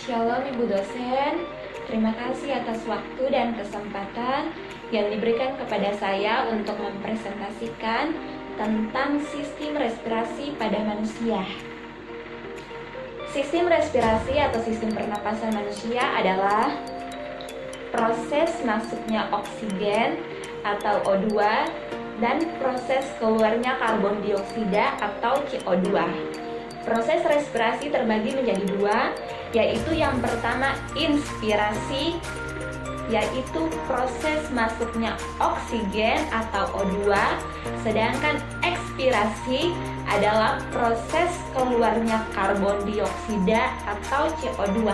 Shalom Ibu dosen, terima kasih atas waktu dan kesempatan yang diberikan kepada saya untuk mempresentasikan tentang sistem respirasi pada manusia. Sistem respirasi atau sistem pernapasan manusia adalah proses masuknya oksigen atau O2 dan proses keluarnya karbon dioksida atau CO2. Proses respirasi terbagi menjadi dua, yaitu yang pertama inspirasi, yaitu proses masuknya oksigen atau O2, sedangkan ekspirasi adalah proses keluarnya karbon dioksida atau CO2.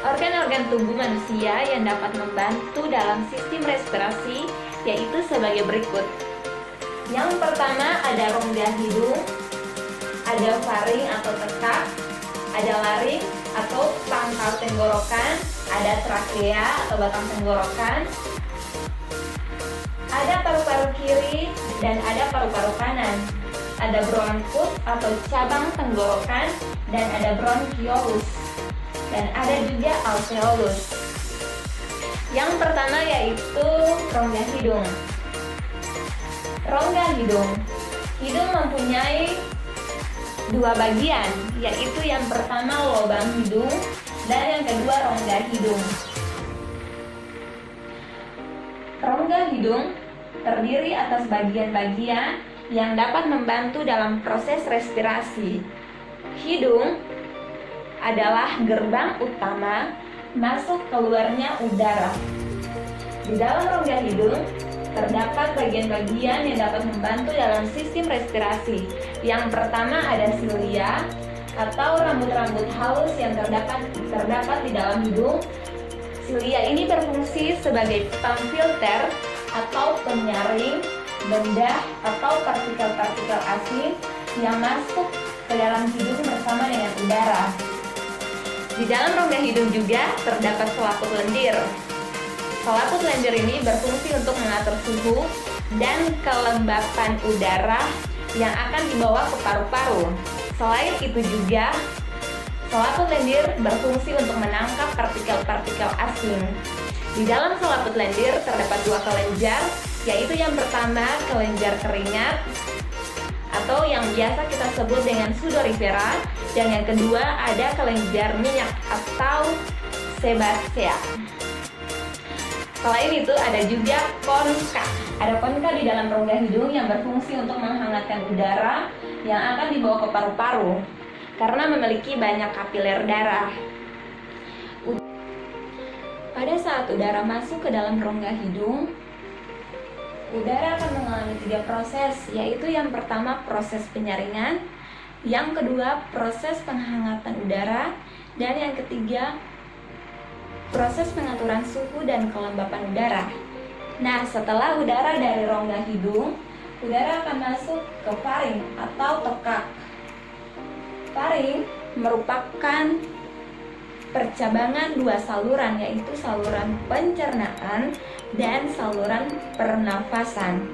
Organ-organ tubuh manusia yang dapat membantu dalam sistem respirasi yaitu sebagai berikut. Yang pertama ada rongga hidung, ada faring atau tekak, ada laring atau pangkal tenggorokan, ada trakea atau batang tenggorokan, ada paru-paru kiri dan ada paru-paru kanan, ada bronkus atau cabang tenggorokan dan ada bronchiolus, dan ada juga alveolus. Yang pertama yaitu rongga hidung. Rongga hidung. Hidung mempunyai dua bagian, yaitu yang pertama lubang hidung dan yang kedua rongga hidung. Rongga hidung terdiri atas bagian-bagian yang dapat membantu dalam proses respirasi. Hidung adalah gerbang utama masuk keluarnya udara. Di dalam rongga hidung terdapat bagian-bagian yang dapat membantu dalam sistem respirasi. Yang pertama ada silia atau rambut-rambut halus yang terdapat di dalam hidung. Silia ini berfungsi sebagai pemfilter atau penyaring benda atau partikel-partikel asing yang masuk ke dalam hidung bersama dengan udara. Di dalam rongga hidung juga terdapat selaput lendir. Selaput lendir ini berfungsi untuk mengatur suhu dan kelembapan udara yang akan dibawa ke paru-paru. Selain itu juga, selaput lendir berfungsi untuk menangkap partikel-partikel asing. Di dalam selaput lendir terdapat dua kelenjar, yaitu yang pertama kelenjar keringat atau yang biasa kita sebut dengan sudorifera, dan yang kedua ada kelenjar minyak atau sebasea. Selain itu ada juga konka. Ada konka di dalam rongga hidung yang berfungsi untuk menghangatkan udara yang akan dibawa ke paru-paru karena memiliki banyak kapiler darah. Pada saat udara masuk ke dalam rongga hidung, udara akan mengalami tiga proses, yaitu yang pertama proses penyaringan, yang kedua proses penghangatan udara, dan yang ketiga proses pengaturan suhu dan kelembapan udara. Nah, setelah udara dari rongga hidung, udara akan masuk ke faring atau tekak. Faring merupakan percabangan dua saluran, yaitu saluran pencernaan dan saluran pernafasan.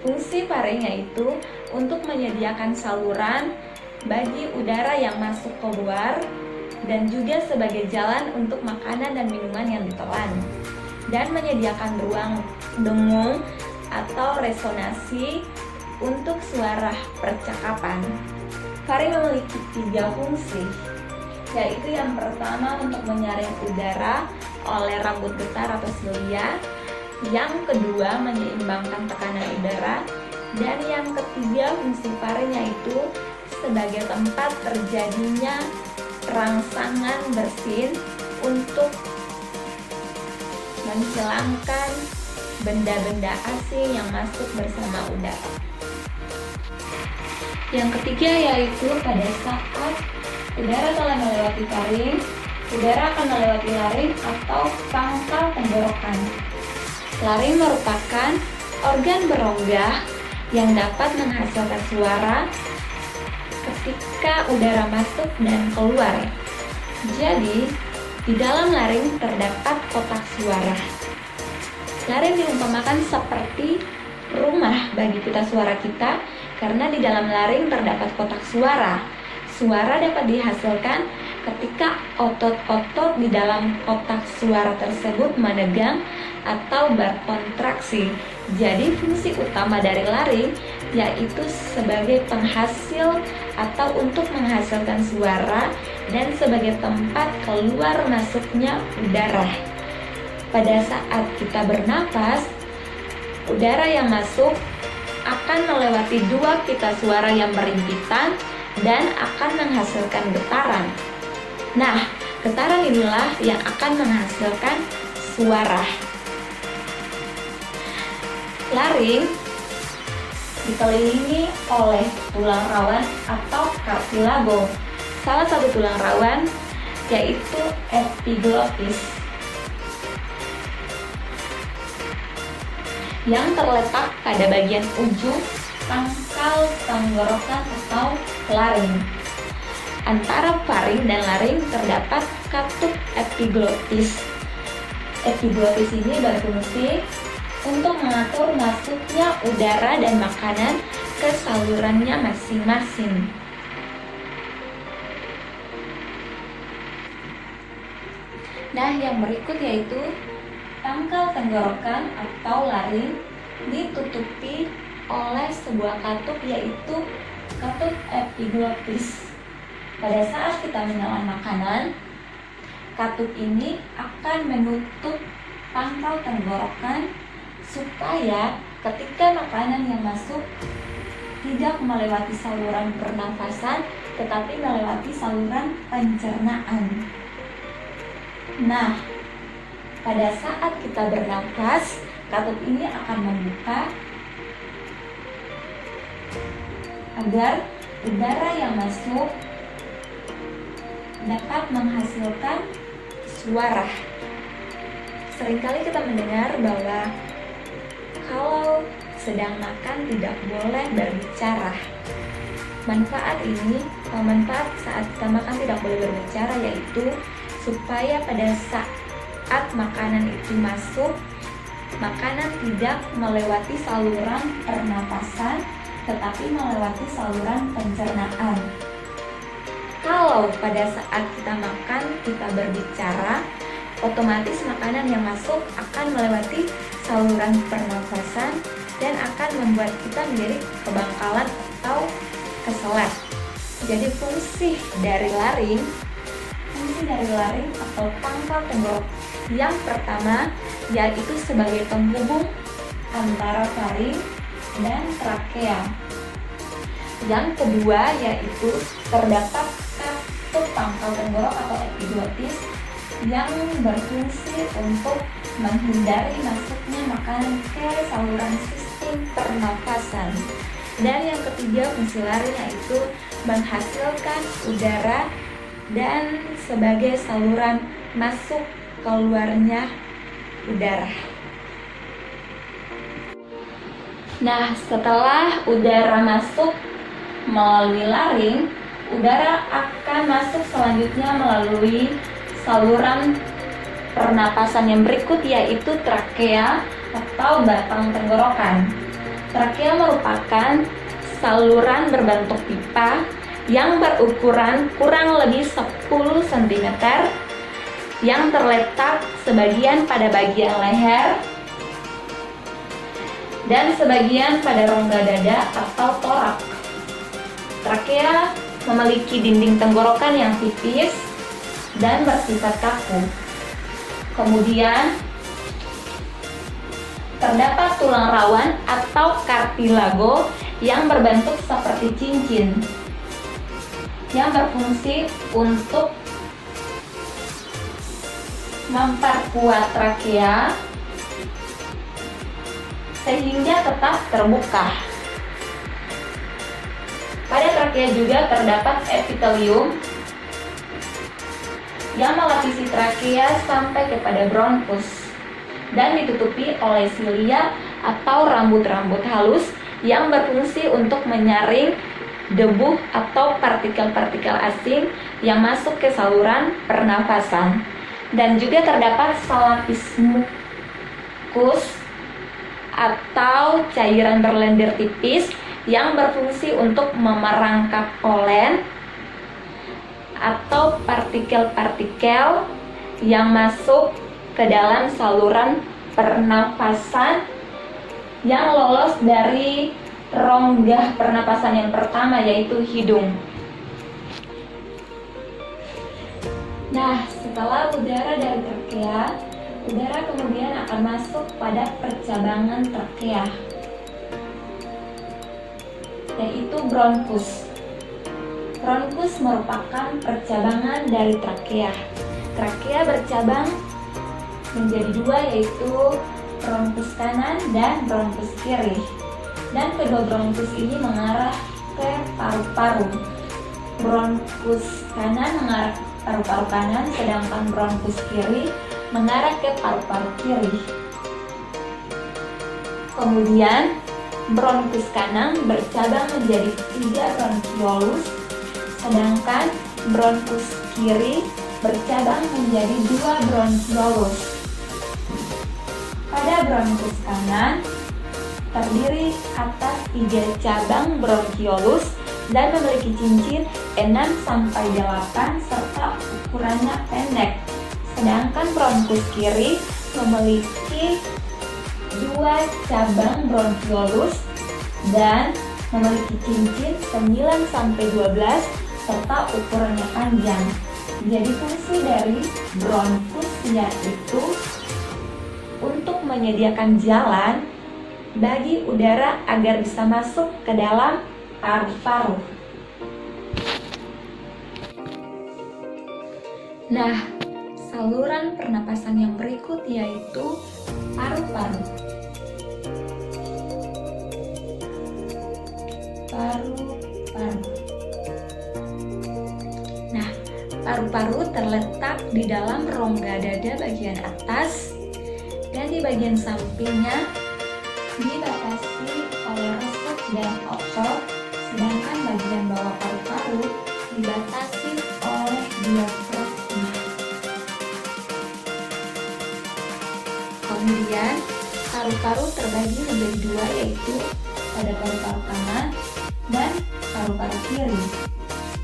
Fungsi faring yaitu untuk menyediakan saluran bagi udara yang masuk keluar dan juga sebagai jalan untuk makanan dan minuman yang ditelan, dan menyediakan ruang dengung atau resonansi untuk suara percakapan. Faring memiliki tiga fungsi, yaitu yang pertama untuk menyaring udara oleh rambut getar atau silia, yang kedua menyeimbangkan tekanan udara, dan yang ketiga fungsi faring yaitu sebagai tempat terjadinya rangsangan bersin untuk menghilangkan benda-benda asing yang masuk bersama udara. Yang ketiga yaitu pada saat udara telah melewati faring, udara akan melewati laring atau pangkal tenggorokan. Laring merupakan organ berongga yang dapat menghasilkan suara ketika udara masuk dan keluar. Jadi, di dalam laring terdapat kotak suara. Laring diumpamakan seperti rumah bagi pita suara kita karena di dalam laring terdapat kotak suara. Suara dapat dihasilkan ketika otot-otot di dalam kotak suara tersebut menegang atau berkontraksi. Jadi fungsi utama dari laring yaitu sebagai penghasil atau untuk menghasilkan suara dan sebagai tempat keluar masuknya udara. Pada saat kita bernapas, udara yang masuk akan melewati dua pita suara yang berhimpitan dan akan menghasilkan getaran. Nah, getaran inilah yang akan menghasilkan suara. Laring dikelilingi oleh tulang rawan atau cartilago. Salah satu tulang rawan yaitu epiglottis yang terletak pada bagian ujung pangkal tenggorokan atau laring. Antara faring dan laring terdapat katup epiglottis. Epiglottis ini berfungsi untuk mengatur masuknya udara dan makanan ke salurannya masing-masing. Nah, yang berikut yaitu pangkal tenggorokan atau laring ditutupi oleh sebuah katup yaitu katup epiglottis. Pada saat kita menelan makanan, katup ini akan menutup pangkal tenggorokan supaya ketika makanan yang masuk tidak melewati saluran pernafasan tetapi melewati saluran pencernaan. Nah, pada saat kita bernafas, katup ini akan membuka agar udara yang masuk dapat menghasilkan suara. Seringkali kita mendengar bahwa kalau sedang makan tidak boleh berbicara. Manfaat saat kita makan tidak boleh berbicara yaitu supaya pada saat makanan itu masuk, makanan tidak melewati saluran pernapasan tetapi melewati saluran pencernaan. Kalau pada saat kita makan kita berbicara, otomatis makanan yang masuk akan melewati saluran pernafasan dan akan membuat kita menjadi kebangkalan atau keselak. Jadi fungsi dari laring atau pangkal tenggorok yang pertama yaitu sebagai penghubung antara faring dan trakea. Yang kedua yaitu terdapat katup pangkal tenggorok atau epiglottis yang berfungsi untuk menghindari masuknya makanan ke saluran sistem pernafasan. Dan yang ketiga fungsi laring yaitu menghasilkan udara dan sebagai saluran masuk keluarnya udara. Nah, setelah udara masuk melalui laring, udara akan masuk selanjutnya melalui saluran pernapasan yang berikut yaitu trakea atau batang tenggorokan. Trakea merupakan saluran berbentuk pipa yang berukuran kurang lebih 10 cm yang terletak sebagian pada bagian leher dan sebagian pada rongga dada atau torak. Trakea memiliki dinding tenggorokan yang tipis dan bersifat kaku. Kemudian terdapat tulang rawan atau cartilago yang berbentuk seperti cincin yang berfungsi untuk memperkuat trakea sehingga tetap terbuka. Pada trakea juga terdapat epitelium yang melapisi trakea sampai kepada bronkus dan ditutupi oleh silia atau rambut-rambut halus yang berfungsi untuk menyaring debu atau partikel-partikel asing yang masuk ke saluran pernafasan. Dan juga terdapat salapis mukus atau cairan berlendir tipis yang berfungsi untuk memerangkap polen atau partikel-partikel yang masuk ke dalam saluran pernapasan yang lolos dari rongga pernapasan yang pertama, yaitu hidung. Nah, setelah udara dari trakea, udara kemudian akan masuk pada percabangan trakea, yaitu bronkus. Bronkus merupakan percabangan dari trakea. Trakea bercabang menjadi dua, yaitu bronkus kanan dan bronkus kiri. Dan kedua bronkus ini mengarah ke paru-paru. Bronkus kanan mengarah ke paru-paru kanan, sedangkan bronkus kiri mengarah ke paru-paru kiri. Kemudian bronkus kanan bercabang menjadi 3 bronkiolus, sedangkan bronkus kiri bercabang menjadi 2 bronkiolus. Pada bronkus kanan terdiri atas 3 cabang bronkiolus dan memiliki cincin 6-8 serta ukurannya pendek. Sedangkan bronkus kiri memiliki 2 cabang bronkiolus dan memiliki cincin 9-12 serta ukurannya panjang. Jadi fungsi dari bronkus yaitu untuk menyediakan jalan bagi udara agar bisa masuk ke dalam paru-paru. Nah, saluran pernapasan yang berikut yaitu paru-paru. Paru-paru. Nah, paru-paru terletak di dalam rongga dada bagian atas dan di bagian sampingnya dibatasi oleh resep dan otot, sedangkan bagian bawah paru-paru dibatasi oleh diafragma. Kemudian paru-paru terbagi menjadi 2, yaitu pada paru-paru kanan dan paru-paru kiri.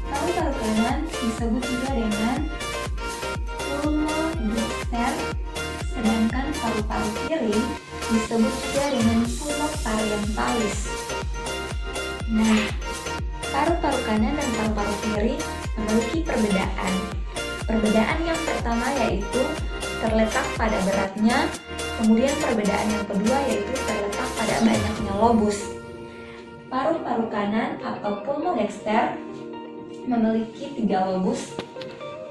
Paru-paru kanan disebut juga dengan pulmodexter, sedangkan paru-paru kiri disebut juga dengan pulmoparientalis. Nah, paru-paru kanan dan paru-paru kiri memiliki perbedaan. Perbedaan yang pertama yaitu terletak pada beratnya, kemudian perbedaan yang kedua yaitu terletak pada banyaknya lobus. Paru-paru kanan atau pulmodexter memiliki 3 lobus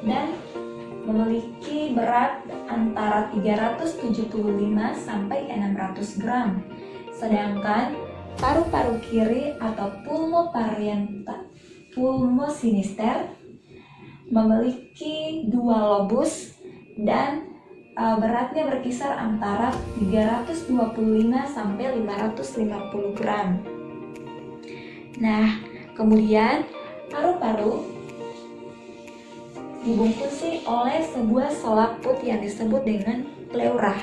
dan memiliki berat antara 375 sampai 600 gram. Sedangkan paru-paru kiri atau pulmosinister memiliki 2 lobus dan beratnya berkisar antara 325 sampai 550 gram. Nah, kemudian paru-paru dibungkusi oleh sebuah selaput yang disebut dengan pleura.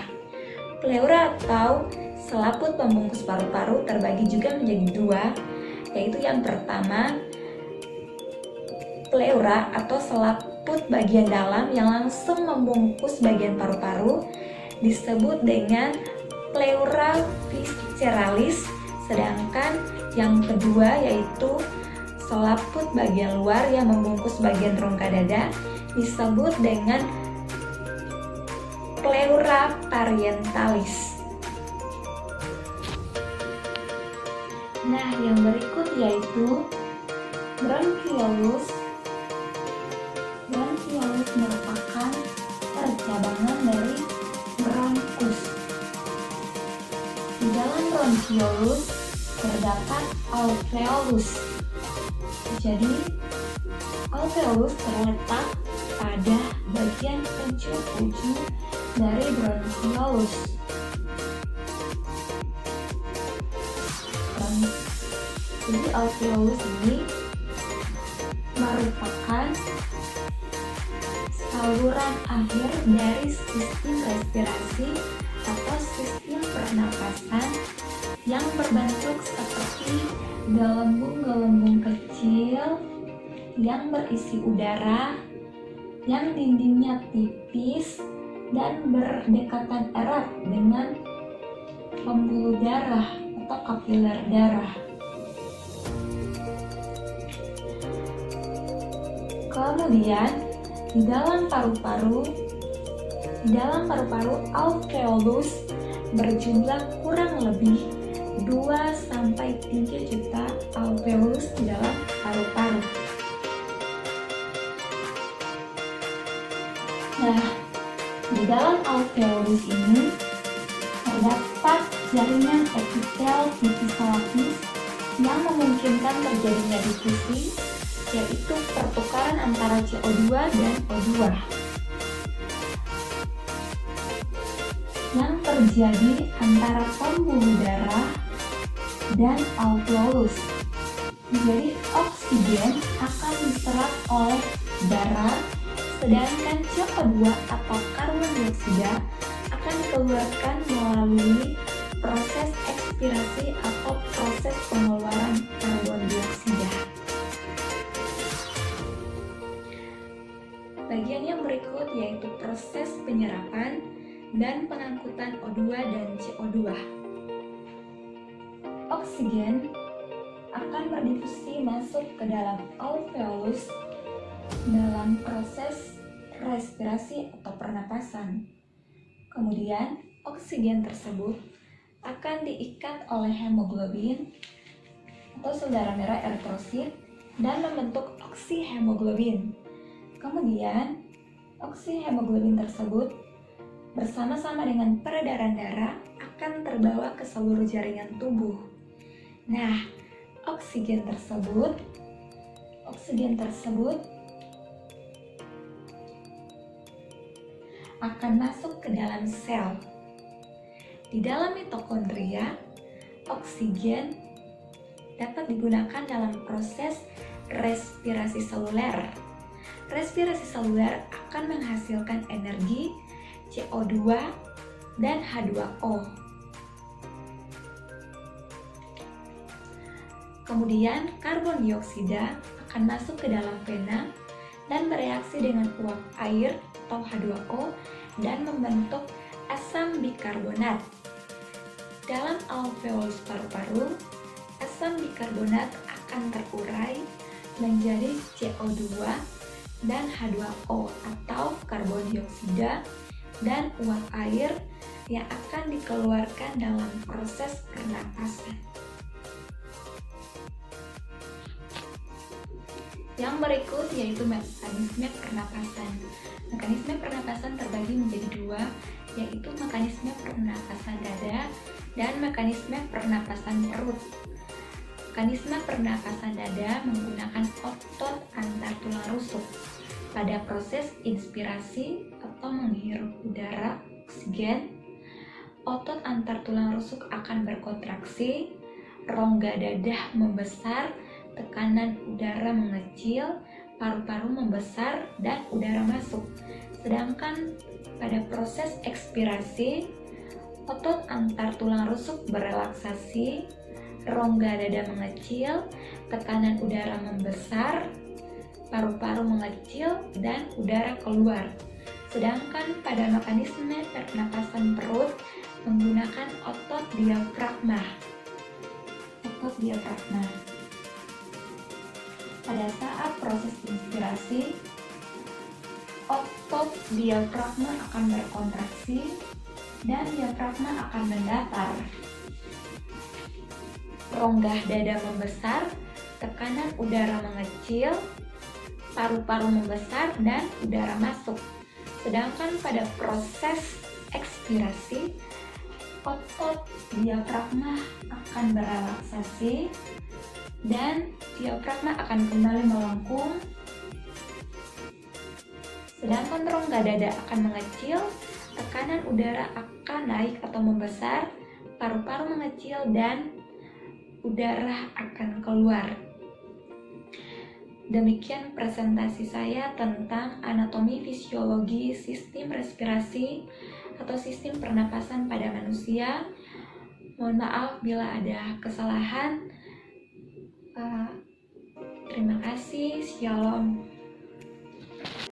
Pleura atau selaput pembungkus paru-paru terbagi juga menjadi 2, yaitu yang pertama pleura atau selaput bagian dalam yang langsung membungkus bagian paru-paru disebut dengan pleura visceralis, sedangkan yang kedua yaitu selaput bagian luar yang membungkus bagian rongga dada disebut dengan pleura parientalis. Nah, yang berikut yaitu bronkiolus. Bronkiolus merupakan percabangan dari bronkus. Di dalam bronkiolus terdapat alveolus. Jadi, alveolus terletak pada bagian ujung-ujung dari bronkiolus. Jadi, alveolus ini merupakan saluran akhir dari sistem respirasi atau sistem pernapasan yang berbentuk seperti gelembung-gelembung kecil yang berisi udara yang dindingnya tipis dan berdekatan erat dengan pembuluh darah atau kapiler darah. Kemudian di dalam paru-paru alveolus berjumlah kurang lebih 2-3 juta alveolus di dalam paru-paru. Nah, di dalam alveolus ini terdapat jaringan epitel tipis lapis yang memungkinkan terjadinya difusi, yaitu pertukaran antara CO2 dan O2 yang terjadi antara pembuluh darah dan alveolus. Jadi oksigen akan diserap oleh darah, sedangkan CO2 atau karbon dioksida akan dikeluarkan melalui proses ekspirasi atau proses pengeluaran karbon dioksida. Bagian yang berikut yaitu proses penyerapan dan pengangkutan O2 dan CO2. Oksigen akan berdifusi masuk ke dalam alveolus dalam proses respirasi atau pernapasan. Kemudian, oksigen tersebut akan diikat oleh hemoglobin atau saudara merah eritrosit dan membentuk oksihemoglobin. Kemudian, oksihemoglobin tersebut bersama-sama dengan peredaran darah akan terbawa ke seluruh jaringan tubuh. Nah, oksigen tersebut akan masuk ke dalam sel. Di dalam mitokondria, oksigen dapat digunakan dalam proses respirasi seluler. Respirasi seluler akan menghasilkan energi CO2 dan H2O. Kemudian karbon dioksida akan masuk ke dalam vena dan bereaksi dengan uap air atau H2O dan membentuk asam bikarbonat. Dalam alveolus paru-paru, asam bikarbonat akan terurai menjadi CO2 dan H2O atau karbon dioksida dan uap air yang akan dikeluarkan dalam proses pernapasan. Yang berikut yaitu mekanisme pernapasan. Mekanisme pernapasan terbagi menjadi dua, yaitu mekanisme pernapasan dada dan mekanisme pernapasan perut. Mekanisme pernapasan dada menggunakan otot antar tulang rusuk. Pada proses inspirasi atau menghirup udara oksigen, otot antar tulang rusuk akan berkontraksi, rongga dada membesar, tekanan udara mengecil, paru-paru membesar, dan udara masuk. Sedangkan pada proses ekspirasi, otot antar tulang rusuk berelaksasi, rongga dada mengecil, tekanan udara membesar, paru-paru mengecil, dan udara keluar. Sedangkan pada mekanisme pernapasan perut menggunakan otot diafragma. Pada saat proses inspirasi, otot diafragma akan berkontraksi dan diafragma akan mendatar. Rongga dada membesar, tekanan udara mengecil, paru-paru membesar, dan udara masuk. Sedangkan pada proses ekspirasi, otot diafragma akan berelaksasi dan diafragma akan kembali melengkung. Sedangkan rongga dada akan mengecil, tekanan udara akan naik atau membesar, paru-paru mengecil, dan udara akan keluar. Demikian presentasi saya tentang anatomi fisiologi sistem respirasi atau sistem pernapasan pada manusia. Mohon maaf bila ada kesalahan. Terima kasih. kasih, shalom.